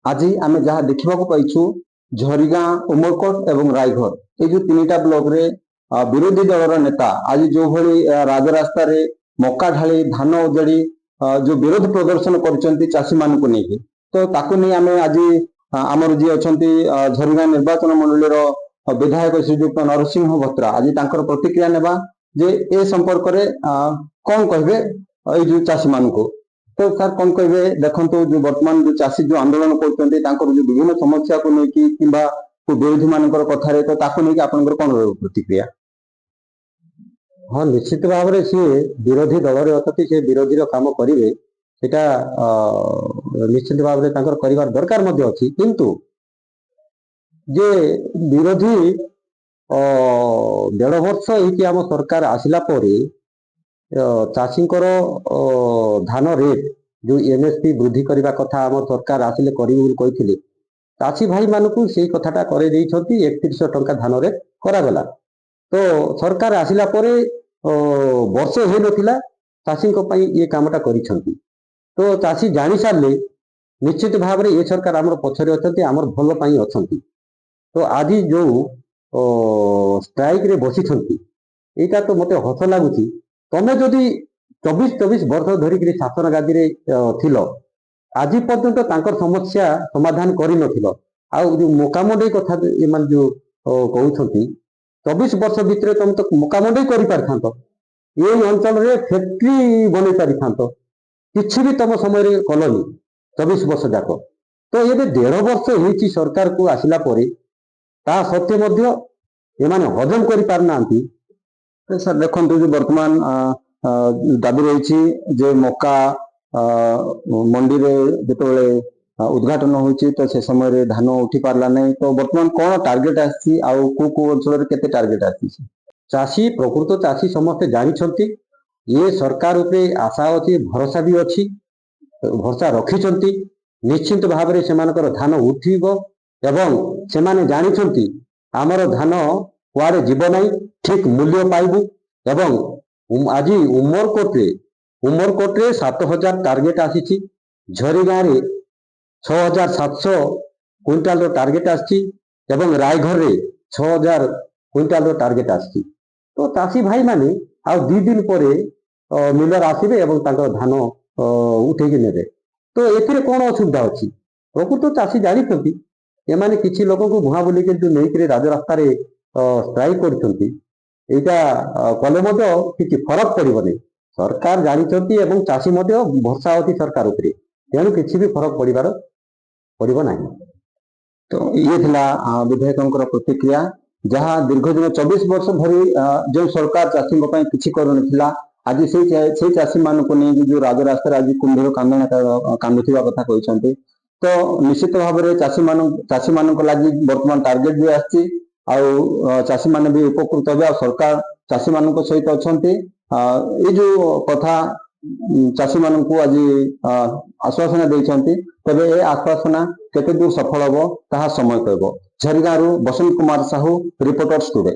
आज आम जहाँ देखा पाइछु झरीगाँ उमरकोट एवं रायघर ये जो तीनटा ब्लॉक रे विरोधी दलर नेता आज जो भली राजरास्ता रे मक्का ढाली धान उजाड़ी जो विरोध प्रदर्शन कर चाषी मान को नहीं तो ताकू नहीं आम आज आमर जी अच्छा झरीगाँ निर्वाचन मंडल विधायक श्रीजुक्त नरसिंह भत्रा आज तांकर प्रतिक्रिया नेबा जे ए संपर्क रे कौन कहे ये जो चाषी मान को तो सर कौन कहे देखो जो वर्तमान जो चाषी जो आंदोलन करते जो विभिन्न समस्या को लेकिन कि विरोधी मान कथार तो ताकू नहीं आप कौन प्रतिक्रिया। हाँ निश्चित भाव में सी विरोधी दल रे अथि से विरोधी काम करेंगे सेटा निश्चित भाव में कर दरकार अच्छी किंतु जे विरोधी 1.5 वर्ष होती आम सरकार आसला चाषी धान रेट जो एमएसपी वृद्धि करने कथा आम सरकार आसिले करें चाषी भाई मानक से कथाटा कर 3100 टंका धान रेट करागला तो सरकार आसिला वर्ष हो नाला चाषी ये कामटा कर तो चाषी जानी सारे निश्चित भाव में ये सरकार आम पछरे अच्छा आम भल अच्छा तो आज जो स्ट्राइक रे बसी यहाँ तो मत हस लगुच तमें जदि 24 वर्ष धरिक शासन गादी रे थिल आज पर्यंत समस्या समाधान कर जो मोकामंडे कथा जो कहते 24 वर्ष भितर तुम तो मोकामंडे कर पारिथांत ये अंचल रे फैक्ट्री बन पारिथांत किसी भी तुम समय कलनी 24 वर्ष जाक तो ये 1.5 वर्ष होती सरकार को आसला ता सत्वे एमाने हजम कर पारना सर देखो जो वर्तमान दाबी रही जे मक्का मंडी रे जिते उद्घाटन होती तो से समय धान उठी पारला नहीं तो वर्तमान कौन टार्गेट आसी अंचल केते टार्गेट आसी चाषी प्रकृत चाषी समस्ते जानी ये सरकार उपरे आशा अच्छी भरोसा भी अच्छी भरोसा रखी निश्चित भाव में से धान उठब एवं से जानी आमर धान कुआड़े जीव ना ठीक मूल्य पाइबू एवं आज उमरकोटे 7000 टार्गेट आसी झरीगाँ 6700 क्विंटाल टार्गेट आसी रायघर रे 6000 क्विंटाल टार्गेट आसी तो चाषी भाई माने आ 2 दिन पर मिलर आसबे धान उठे ने तो ए कौन असुविधा अच्छी प्रकृत चाषी जानी एमाने किसी लोक को भुआ बुलिक नहीं राजरास्ता स्ट्राइक कले किसी फरक पड़े सरकार जानी चाषी भरसा अच्छी सरकार उपरे तेणु किसी भी फरक पड़ो ना। तो ये थिला विधायकों प्रतिक्रिया जहाँ दीर्घ दिन 24 वर्ष धरी जो सरकार चाषी किसी कर आज से चाषी मान को नहीं जो राजरास्ता आज कुंभीर कांदुवा कथा कहते तो निश्चित भाव में चाषी मान लगी वर्तमान टार्गेट भी आसी चाषी मान भी उपकृत हे सरकार चाषी मान सहित अच्छा ये जो कथा चाषी मान आज आश्वासन देते तेज ए आश्वासना केते दूर सफल हम ता समय कह झरीगाँ बसंत कुमार साहू रिपोर्टर्स टुडे।